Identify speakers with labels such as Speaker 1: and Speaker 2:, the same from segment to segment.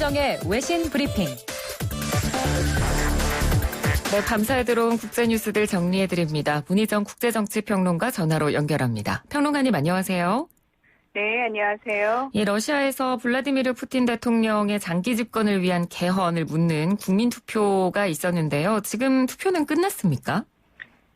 Speaker 1: 문희정의 외신 브리핑. 네, 밤사이 들어온 국제뉴스들 정리해드립니다. 문희정 국제정치평론가 전화로 연결합니다. 평론가님 안녕하세요.
Speaker 2: 네, 안녕하세요.
Speaker 1: 예, 러시아에서 블라디미르 푸틴 대통령의 장기 집권을 위한 개헌을 묻는 국민투표가 있었는데요. 지금 투표는 끝났습니까?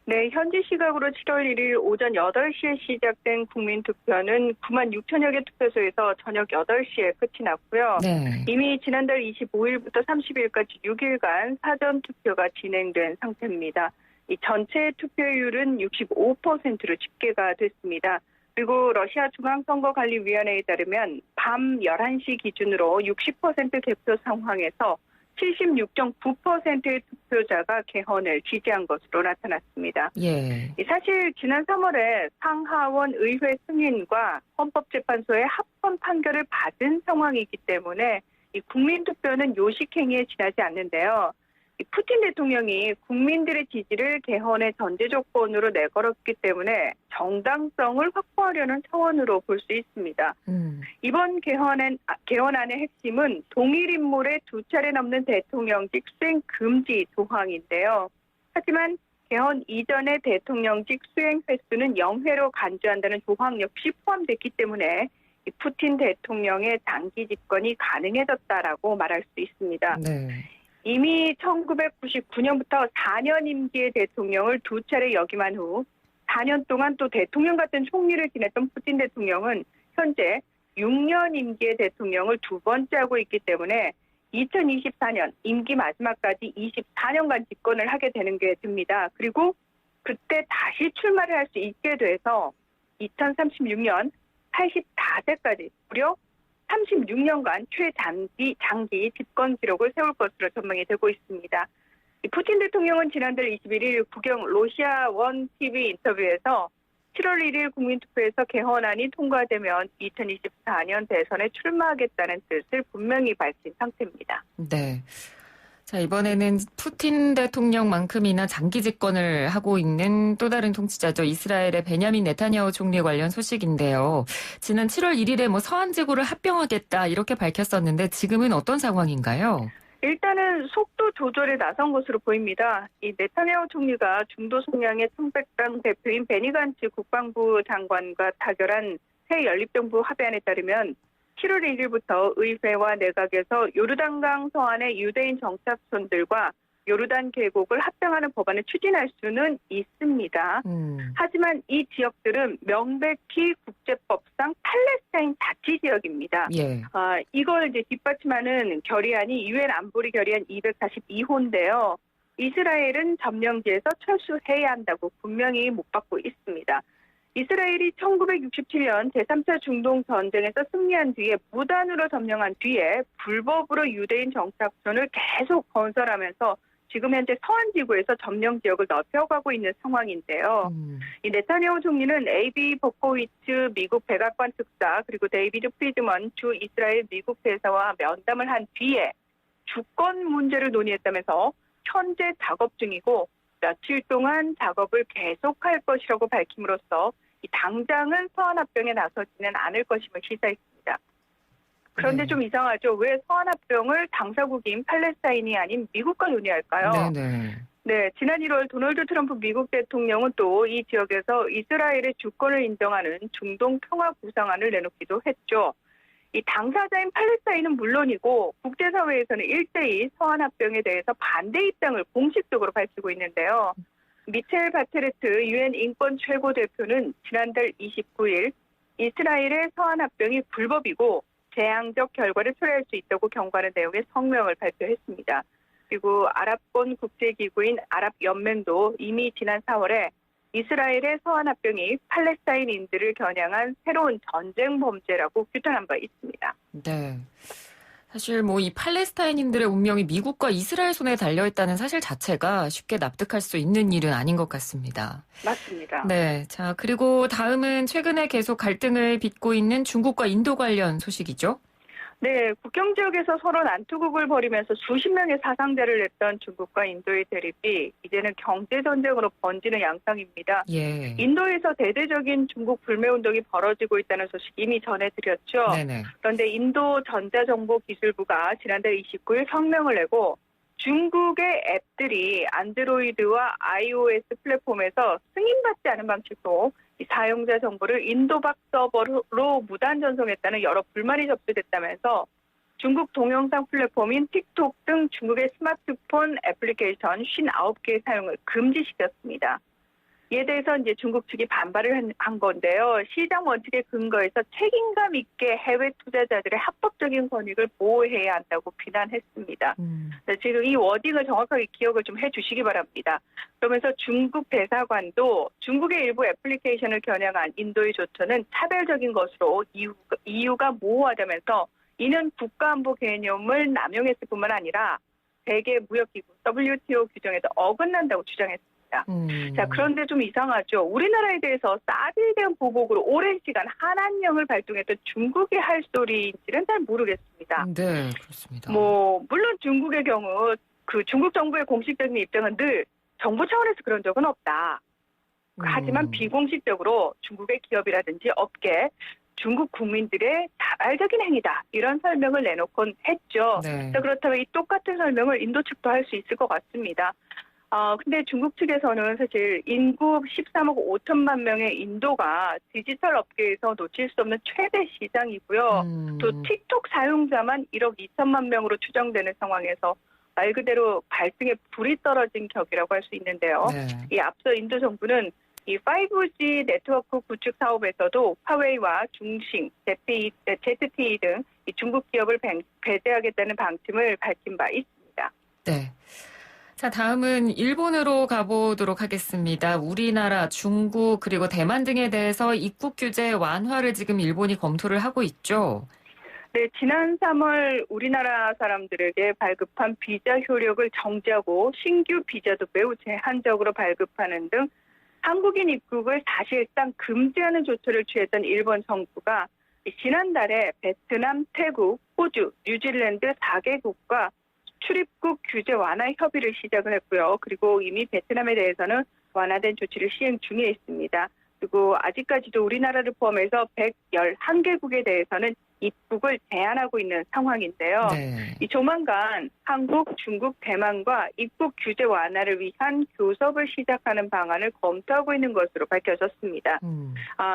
Speaker 2: 네, 현지 시각으로 7월 1일 오전 8시에 시작된 국민투표는 9만 6천여 개 투표소에서 저녁 8시에 끝이 났고요.
Speaker 1: 네.
Speaker 2: 이미 지난달 25일부터 30일까지 6일간 사전투표가 진행된 상태입니다. 이 전체 투표율은 65%로 집계가 됐습니다. 그리고 러시아 중앙선거관리위원회에 따르면 밤 11시 기준으로 60% 개표 상황에서 76.9%의 투표자가 개헌을 지지한 것으로 나타났습니다.
Speaker 1: 예.
Speaker 2: 사실 지난 3월에 상하원 의회 승인과 헌법재판소의 합헌 판결을 받은 상황이기 때문에 이 국민투표는 요식행위에 지나지 않는데요. 푸틴 대통령이 국민들의 지지를 개헌의 전제 조건으로 내걸었기 때문에 정당성을 확보하려는 차원으로 볼 수 있습니다. 이번 개헌안의 핵심은 동일 인물의 두 차례 넘는 대통령직 수행 금지 조항인데요. 하지만 개헌 이전의 대통령직 수행 횟수는 0회로 간주한다는 조항 역시 포함됐기 때문에 푸틴 대통령의 장기 집권이 가능해졌다라고 말할 수 있습니다.
Speaker 1: 네. 이미
Speaker 2: 1999년부터 4년 임기의 대통령을 두 차례 역임한 후 4년 동안 또 대통령 같은 총리를 지냈던 푸틴 대통령은 현재 6년 임기의 대통령을 두 번째 하고 있기 때문에 2024년 임기 마지막까지 24년간 집권을 하게 되는 게 됩니다. 그리고 그때 다시 출마를 할 수 있게 돼서 2036년 84세까지 무려 36년간 최장기 집권 기록을 세울 것으로 전망이 되고 있습니다. 푸틴 대통령은 지난달 21일 국영 러시아 원 TV 인터뷰에서 7월 1일 국민투표에서 개헌안이 통과되면 2024년 대선에 출마하겠다는 뜻을 분명히 밝힌 상태입니다.
Speaker 1: 네. 자, 이번에는 푸틴 대통령만큼이나 장기 집권을 하고 있는 또 다른 통치자죠. 이스라엘의 베냐민 네타냐후 총리 관련 소식인데요. 지난 7월 1일에 서한 지구를 합병하겠다 이렇게 밝혔었는데 지금은 어떤 상황인가요?
Speaker 2: 일단은 속도 조절에 나선 것으로 보입니다. 이 네타냐후 총리가 중도 성향의 청백당 대표인 베니 간츠 국방부 장관과 타결한 새 연립정부 합의안에 따르면 7월 1일부터 의회와 내각에서 요르단강 서안의 유대인 정착촌들과 요르단 계곡을 합병하는 법안을 추진할 수는 있습니다. 하지만 이 지역들은 명백히 국제법상 팔레스타인 자치지역입니다.
Speaker 1: 예.
Speaker 2: 이걸 이제 뒷받침하는 결의안이 유엔 안보리 결의안 242호인데요. 이스라엘은 점령지에서 철수해야 한다고 분명히 못 받고 있습니다. 이스라엘이 1967년 제3차 중동 전쟁에서 승리한 뒤에 무단으로 점령한 뒤에 불법으로 유대인 정착촌을 계속 건설하면서 지금 현재 서한 지구에서 점령 지역을 넓혀가고 있는 상황인데요. 이 네타냐후 총리는 에이비 버코위츠 미국 백악관 특사 그리고 데이비드 프리드먼 주 이스라엘 미국 대사와 면담을 한 뒤에 주권 문제를 논의했다면서 현재 작업 중이고 며칠 동안 작업을 계속할 것이라고 밝힘으로써 당장은 서한합병에 나서지는 않을 것임을 시사했습니다. 그런데
Speaker 1: 네.
Speaker 2: 좀 이상하죠. 왜 서한합병을 당사국인 팔레스타인이 아닌 미국과 논의할까요? 네, 지난 1월 도널드 트럼프 미국 대통령은 또 이 지역에서 이스라엘의 주권을 인정하는 중동 평화 구상안을 내놓기도 했죠. 이 당사자인 팔레스타인은 물론이고 국제사회에서는 일제히 서한합병에 대해서 반대 입장을 공식적으로 밝히고 있는데요. 미첼 바체레트 유엔 인권 최고대표는 지난달 29일 이스라엘의 서한합병이 불법이고 재앙적 결과를 초래할 수 있다고 경고하는 내용의 성명을 발표했습니다. 그리고 아랍권 국제기구인 아랍연맹도 이미 지난 4월에 이스라엘의 서한합병이 팔레스타인인들을 겨냥한 새로운 전쟁 범죄라고 규탄한 바 있습니다.
Speaker 1: 네. 사실 이 팔레스타인인들의 운명이 미국과 이스라엘 손에 달려있다는 사실 자체가 쉽게 납득할 수 있는 일은 아닌 것 같습니다.
Speaker 2: 맞습니다.
Speaker 1: 네. 자, 그리고 다음은 최근에 계속 갈등을 빚고 있는 중국과 인도 관련 소식이죠?
Speaker 2: 네, 국경 지역에서 서로 난투극을 벌이면서 수십 명의 사상자를 냈던 중국과 인도의 대립이 이제는 경제 전쟁으로 번지는 양상입니다.
Speaker 1: 예.
Speaker 2: 인도에서 대대적인 중국 불매 운동이 벌어지고 있다는 소식 이미 전해드렸죠.
Speaker 1: 네네.
Speaker 2: 그런데 인도 전자정보기술부가 지난달 29일 성명을 내고 중국의 앱들이 안드로이드와 iOS 플랫폼에서 승인받지 않은 방식으로 이 사용자 정보를 인도 밖 서버로 무단 전송했다는 여러 불만이 접수됐다면서 중국 동영상 플랫폼인 틱톡 등 중국의 스마트폰 애플리케이션 59개의 사용을 금지시켰습니다. 이에 대해서 이제 중국 측이 반발을 한 건데요. 시장 원칙에 근거해서 책임감 있게 해외 투자자들의 합법적인 권익을 보호해야 한다고 비난했습니다. 지금 이 워딩을 정확하게 기억을 좀 해주시기 바랍니다. 그러면서 중국 대사관도 중국의 일부 애플리케이션을 겨냥한 인도의 조처는 차별적인 것으로 이유가 모호하다면서 이는 국가안보 개념을 남용했을 뿐만 아니라 세계 무역기구 WTO 규정에도 어긋난다고 주장했습니다. 자, 그런데 좀 이상하죠. 우리나라에 대해서 사드에 대한 보복으로 오랜 시간 한한령을 발동했던 중국이 할 소리인지는 잘 모르겠습니다.
Speaker 1: 네, 그렇습니다.
Speaker 2: 물론 중국의 경우 그 중국 정부의 공식적인 입장은 늘 정부 차원에서 그런 적은 없다. 하지만 비공식적으로 중국의 기업이라든지 업계, 중국 국민들의 자발적인 행위다. 이런 설명을 내놓곤 했죠.
Speaker 1: 네.
Speaker 2: 자, 그렇다면 이 똑같은 설명을 인도 측도 할 수 있을 것 같습니다. 근데 중국 측에서는 사실 인구 13억 5천만 명의 인도가 디지털 업계에서 놓칠 수 없는 최대 시장이고요. 또 틱톡 사용자만 1억 2천만 명으로 추정되는 상황에서 말 그대로 발등에 불이 떨어진 격이라고 할 수 있는데요.
Speaker 1: 네.
Speaker 2: 이 앞서 인도 정부는 이 5G 네트워크 구축 사업에서도 화웨이와 중싱, ZTE 등 이 중국 기업을 배제하겠다는 방침을 밝힌 바 있습니다.
Speaker 1: 네. 자, 다음은 일본으로 가보도록 하겠습니다. 우리나라, 중국, 그리고 대만 등에 대해서 입국 규제 완화를 지금 일본이 검토를 하고 있죠.
Speaker 2: 네, 지난 3월 우리나라 사람들에게 발급한 비자 효력을 정지하고 신규 비자도 매우 제한적으로 발급하는 등 한국인 입국을 사실상 금지하는 조처를 취했던 일본 정부가 지난달에 베트남, 태국, 호주, 뉴질랜드 4개국과 출입국 규제 완화 협의를 시작을 했고요. 그리고 이미 베트남에 대해서는 완화된 조치를 시행 중에 있습니다. 그리고 아직까지도 우리나라를 포함해서 111개국에 대해서는 입국을 제한하고 있는 상황인데요.
Speaker 1: 네.
Speaker 2: 이 조만간 한국, 중국, 대만과 입국 규제 완화를 위한 교섭을 시작하는 방안을 검토하고 있는 것으로 밝혀졌습니다.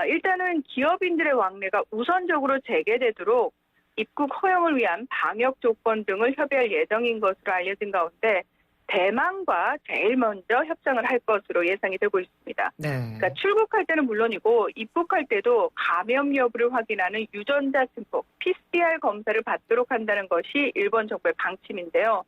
Speaker 2: 일단은 기업인들의 왕래가 우선적으로 재개되도록 입국 허용을 위한 방역 조건 등을 협의할 예정인 것으로 알려진 가운데 대만과 제일 먼저 협상을 할 것으로 예상이 되고 있습니다.
Speaker 1: 네.
Speaker 2: 그러니까 출국할 때는 물론이고 입국할 때도 감염 여부를 확인하는 유전자 증폭 PCR 검사를 받도록 한다는 것이 일본 정부의 방침인데요.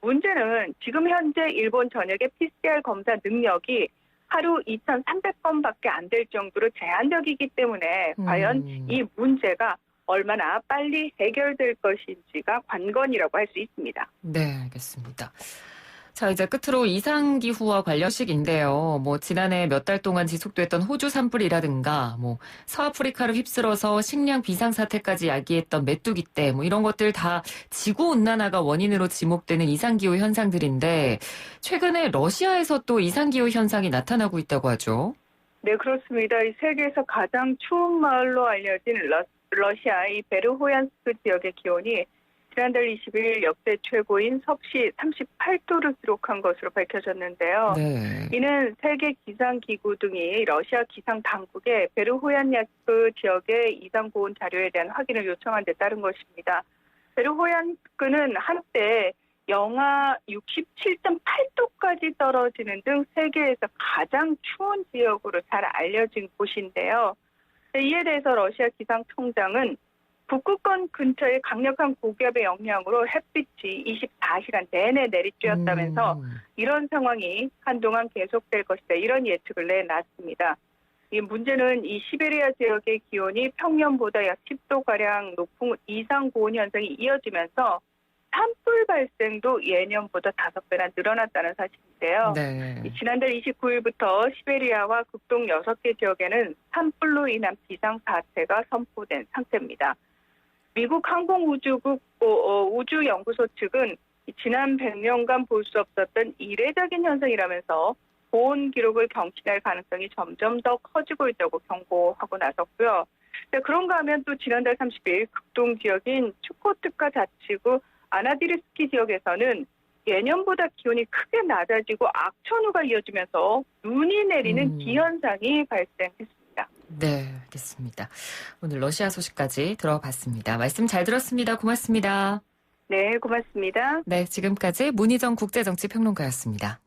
Speaker 2: 문제는 지금 현재 일본 전역의 PCR 검사 능력이 하루 2,300건밖에 안 될 정도로 제한적이기 때문에 과연 이 문제가 얼마나 빨리 해결될 것인지가 관건이라고 할 수 있습니다.
Speaker 1: 네, 알겠습니다. 자, 이제 끝으로 이상기후와 관련 소식인데요. 지난해 몇 달 동안 지속됐던 호주 산불이라든가, 서아프리카를 휩쓸어서 식량 비상사태까지 야기했던 메뚜기 떼, 이런 것들 다 지구온난화가 원인으로 지목되는 이상기후 현상들인데, 최근에 러시아에서 또 이상기후 현상이 나타나고 있다고 하죠.
Speaker 2: 네, 그렇습니다. 이 세계에서 가장 추운 마을로 알려진 러시아 이 베르호얀스크 지역의 기온이 지난달 20일 역대 최고인 섭씨 38도를 기록한 것으로 밝혀졌는데요.
Speaker 1: 네.
Speaker 2: 이는 세계 기상기구 등이 러시아 기상당국에 베르호얀스크 지역의 이상 고온 자료에 대한 확인을 요청한 데 따른 것입니다. 베르호얀스크는 한때 영하 67.8도까지 떨어지는 등 세계에서 가장 추운 지역으로 잘 알려진 곳인데요. 이에 대해서 러시아 기상청장은 북극권 근처의 강력한 고기압의 영향으로 햇빛이 24시간 내내 내리쬐었다면서 이런 상황이 한동안 계속될 것이다. 이런 예측을 내놨습니다. 이 문제는 이 시베리아 지역의 기온이 평년보다 약 10도가량 높은 이상 고온 현상이 이어지면서 산불 발생도 예년보다 5배나 늘어났다는 사실인데요.
Speaker 1: 네.
Speaker 2: 지난달 29일부터 시베리아와 극동 6개 지역에는 산불로 인한 비상사태가 선포된 상태입니다. 미국 항공우주국 우주연구소 측은 지난 100년간 볼 수 없었던 이례적인 현상이라면서 보온 기록을 경신할 가능성이 점점 더 커지고 있다고 경고하고 나섰고요. 그런가 하면 또 지난달 30일 극동 지역인 추코트카 자치구 아나디르스키 지역에서는 예년보다 기온이 크게 낮아지고 악천후가 이어지면서 눈이 내리는 기현상이 발생했습니다.
Speaker 1: 네, 알겠습니다. 오늘 러시아 소식까지 들어봤습니다. 말씀 잘 들었습니다. 고맙습니다.
Speaker 2: 네, 고맙습니다.
Speaker 1: 네, 지금까지 문희정 국제정치평론가였습니다.